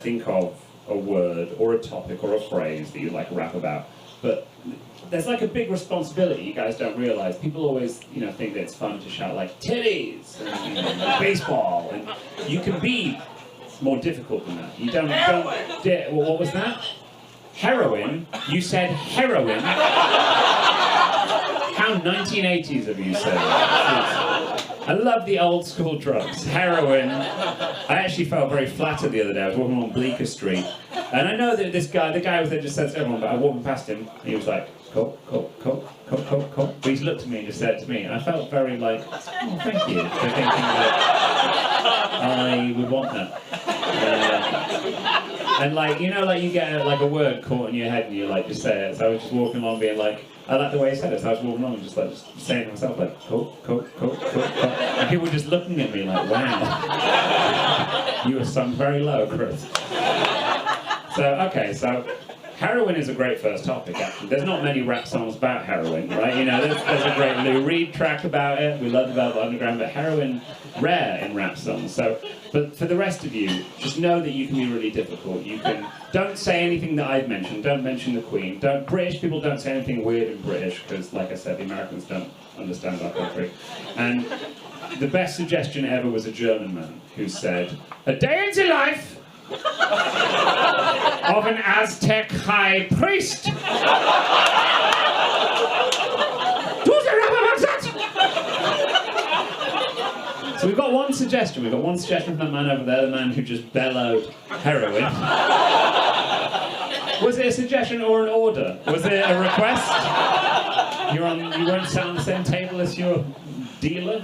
think of a word or a topic or a phrase that you like to rap about, but there's like a big responsibility you guys don't realize. People always, think that it's fun to shout like titties and baseball, and you can be more difficult than that. You don't dare. Well, what was that? Heroin? You said heroin? How 1980s of you said it. I love the old school drugs. Heroin. I actually felt very flattered the other day. I was walking along Bleecker Street, and I know that the guy was there just said to everyone, but I walked past him, and he was like, coke. But he looked at me and just said it to me, and I felt very like, oh, thank you, for thinking that I would want that. And like, you get like a word caught in your head and you like just say it. So I was just walking along being like, I like the way he said it, so I was walking along and just saying to myself like, coke. And people were just looking at me like, wow, you were sung very low, Chris. So heroin is a great first topic, actually. There's not many rap songs about heroin, right? There's a great Lou Reed track about it. We love the Velvet Underground, but heroin, rare in rap songs. But for the rest of you, just know that you can be really difficult. Don't say anything that I've mentioned. Don't mention the Queen. British people don't say anything weird in British, because, like I said, the Americans don't understand our country. And the best suggestion ever was a German man who said, "A day in the life of an Aztec high priest." So we've got one suggestion. We've got one suggestion from that man over there, the man who just bellowed heroin. Was it a suggestion or an order? Was it a request? You weren't sat on the same table as your dealer?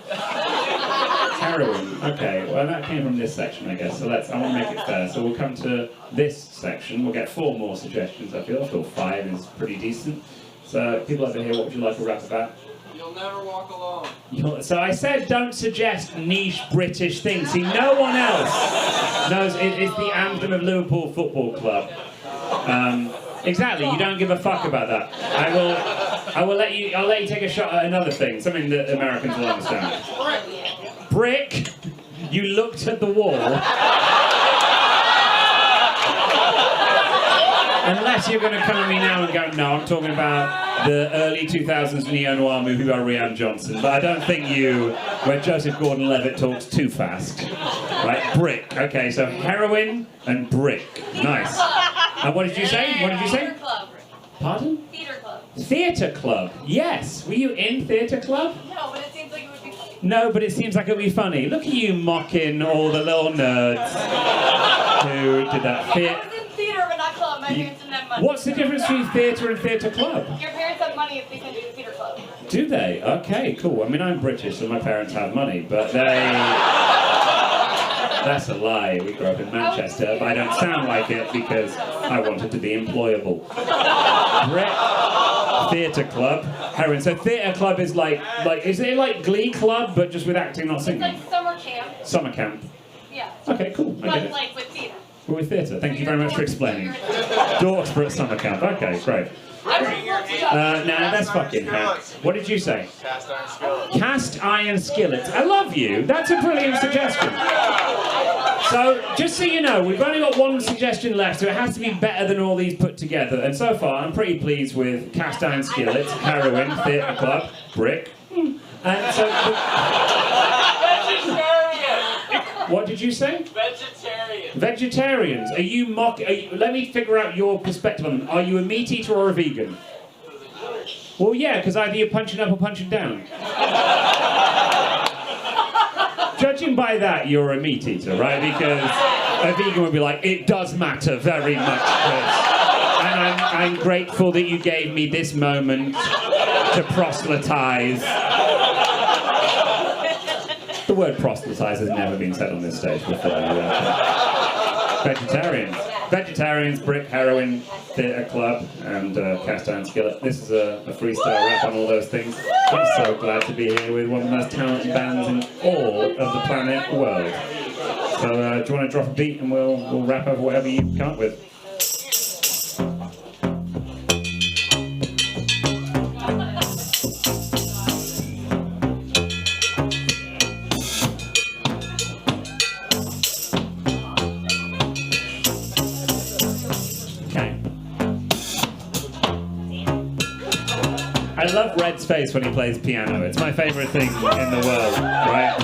Heroin. Okay, well that came from this section, I guess. So I want to make it fair. So we'll come to this section. We'll get 4 more suggestions, I feel. 5 is pretty decent. So people over here, what would you like to rap about? You'll never walk alone. So I said don't suggest niche British things. See, no one else knows. It's the anthem of Liverpool Football Club. Exactly. You don't give a fuck about that. I'll let you take a shot at another thing. Something that Americans will understand. Brick. You looked at the wall. Unless you're going to come at me now and go, no, I'm talking about the early 2000s neo-noir movie by Rian Johnson, but I don't think where Joseph Gordon-Levitt talks too fast. Right, brick. Okay, so heroin and brick. Nice. And what did you say? Theater club. Pardon? Theater club. Theatre club. Yes. Were you in theatre club? No, but it seems like it would be funny. No, but it seems like it would be funny. Look at you mocking all the little nerds who did that. I was in theater, but not club. My parents didn't have money. What's the difference between theatre and theatre club? Your parents have money if they can do the theater club. Do they? Okay, cool. I mean, I'm British, so my parents have money, but that's a lie. We grew up in Manchester, but I don't sound like it because I wanted to be employable. Theatre club, heroin. So theatre club is like, is it like Glee Club, but just with acting, not singing? It's like summer camp. Summer camp. Yeah. Okay, cool. I get But it. like with theater. We're with theatre. Thank you very much for explaining. Dorks for at summer camp. Okay, great. Nah, that's fucking hack. What did you say? Cast iron skillet. Cast iron skillet. I love you. That's a brilliant suggestion. So, just so you know, we've only got one suggestion left, so it has to be better than all these put together. And so far, I'm pretty pleased with cast iron skillet, heroin, theatre club, brick. And so, Vegetarian. what did you say? Vegetarian. Vegetarians. Are you let me figure out your perspective on them. Are you a meat eater or a vegan? Well, yeah, because either you're punching up or punching down. Judging by that, you're a meat eater, right? Because a vegan would be like, it does matter very much, Chris. And I'm grateful that you gave me this moment to proselytize. The word proselytize has never been said on this stage before. Vegetarians, brick, heroin, theatre club, and cast iron skillet. This is a freestyle rap on all those things. I'm so glad to be here with one of the most talented bands in all of the planet world. So do you want to drop a beat and we'll rap over whatever you come up with? I love Red's face when he plays piano. It's my favorite thing in the world, right?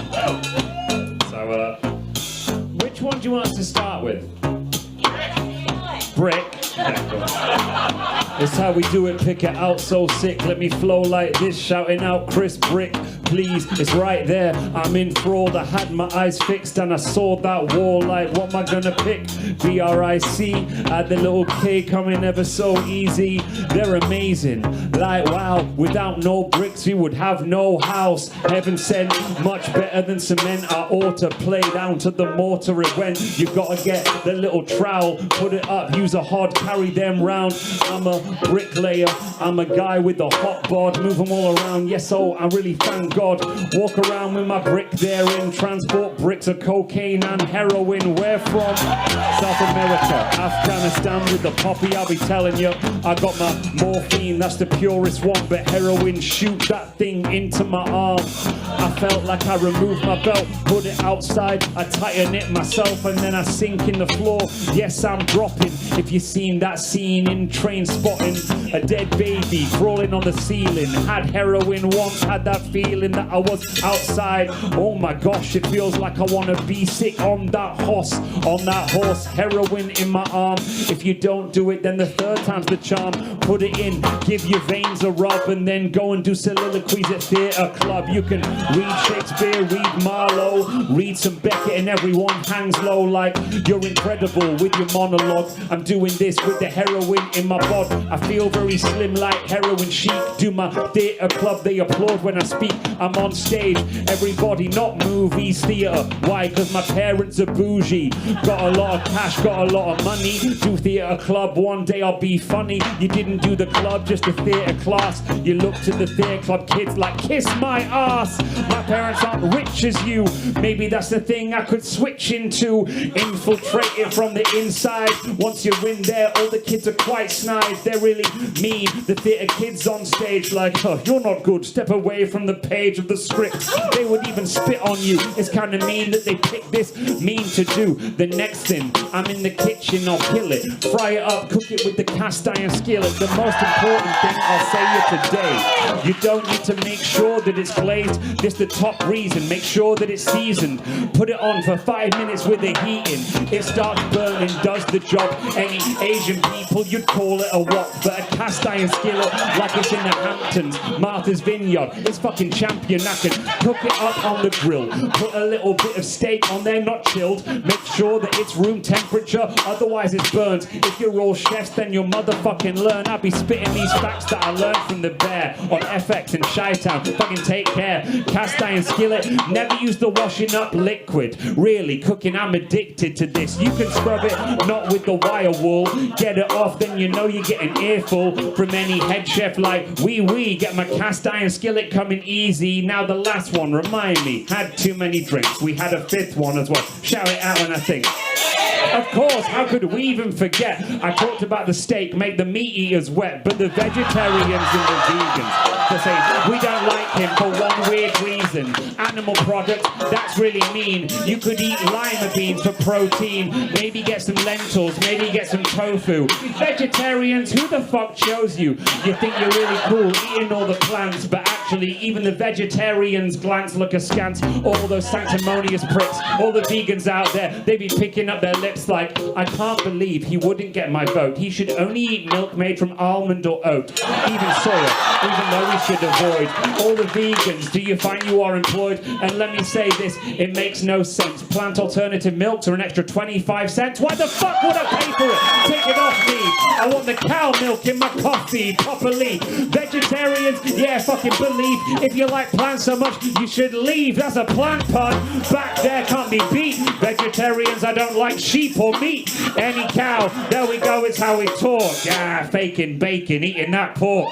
So, which one do you want us to start with? Brick. Yeah, cool. It's how we do it, pick it out so sick. Let me flow like this, shouting out Chris Brick. Please, it's right there, I'm enthralled. I had my eyes fixed and I saw that wall. Like, what am I gonna pick? B-R-I-C, add the little K coming ever so easy. They're amazing, like wow. Without no bricks we would have no house. Heaven sent, much better than cement. I ought to play down to the mortar it went. You gotta get the little trowel, put it up, use a hod, carry them round. I'm a bricklayer, I'm a guy with a hot bod, move them all around. Yes, oh, I really thank God. Walk around with my brick therein, transport bricks of cocaine and heroin. Where from? South America, Afghanistan with the poppy. I'll be telling you, I got my morphine, that's the purest one. But heroin, shoot that thing into my arm. I felt like I removed my belt, put it outside, I tighten it myself, and then I sink in the floor. Yes, I'm dropping. If you seen that scene in Train Spotting, a dead baby crawling on the ceiling. Had heroin once, had that feeling that I was outside. Oh my gosh, it feels like I wanna be sick on that horse. On that horse, heroin in my arm. If you don't do it, then the third time's the charm. Put it in, give your veins a rub, and then go and do soliloquies at theatre club. You can read Shakespeare, read Marlowe, read some Beckett, and everyone hangs low like you're incredible with your monologue. I'm doing this with the heroin in my bod. I feel very slim like heroin chic. Do my theatre club, they applaud when I speak. I'm on stage, everybody, not movies, theatre. Why? Because my parents are bougie. Got a lot of cash, got a lot of money. Do theatre club, one day I'll be funny. You didn't do the club, just a theatre class. You looked at the theatre club kids like, kiss my ass. My parents aren't rich as you. Maybe that's the thing I could switch into. Infiltrate it from the inside. Once you're in there, all the kids are quite snide. They're really mean. The theatre kids on stage like, oh, you're not good. Step away from the page of the script. They would even spit on you. It's kind of mean that they pick this mean to do. The next thing, I'm in the kitchen, I'll kill it. Fry it up, cook it with the cast iron skillet. The most important thing I'll say you today. You don't need to make sure that it's glazed. This the top reason. Make sure that it's seasoned. Put it on for 5 minutes with the heating. It starts burning, does the job. Any Asian people, you'd call it a wok. But a cast iron skillet, like it's in the Hamptons, Martha's Vineyard, it's fucking champion. I can cook it up on the grill. Put a little bit of steak on there, not chilled. Make sure that it's room temperature, otherwise it's burnt. If you're all chefs, then you'll motherfucking learn. I'll be spitting these facts that I learned from the Bear on FX and Chi-Town. Fucking take care. Cast iron skillet, never use the washing up liquid. Really, cooking, I'm addicted to this. You can scrub it, not with the wire wool. Get it off, then you know you get an earful from any head chef like wee. Get my cast iron skillet coming easy. Now the last one, remind me, had too many drinks. We had a fifth one as well. Shout it out when I think. Of course, how could we even forget? I talked about the steak, make the meat eaters wet, but the vegetarians and the vegans, they say, we don't like him for one weird reason. Animal products, that's really mean. You could eat lima beans for protein, maybe get some lentils, maybe get some tofu. Vegetarians, who the fuck chose you? You think you're really cool eating all the plants, but actually even the vegetarians glance look askance. All those sanctimonious pricks, all the vegans out there, they be picking up their lips like, I can't believe he wouldn't get my vote. He should only eat milk made from almond or oat, even soya, even though we should avoid. All the vegans, do you find you are employed? And let me say this, it makes no sense. Plant alternative milks are an extra 25 cents. Why the fuck would I pay for it? Take it off me. I want the cow milk in my coffee properly. Vegetarians, yeah, fucking believe. If you like plants so much, you should leave. That's a plant pun. Back there can't be beat. Vegetarians, I don't like sheep or meat. Any cow, there we go, it's how we talk. Yeah, faking bacon, eating that pork.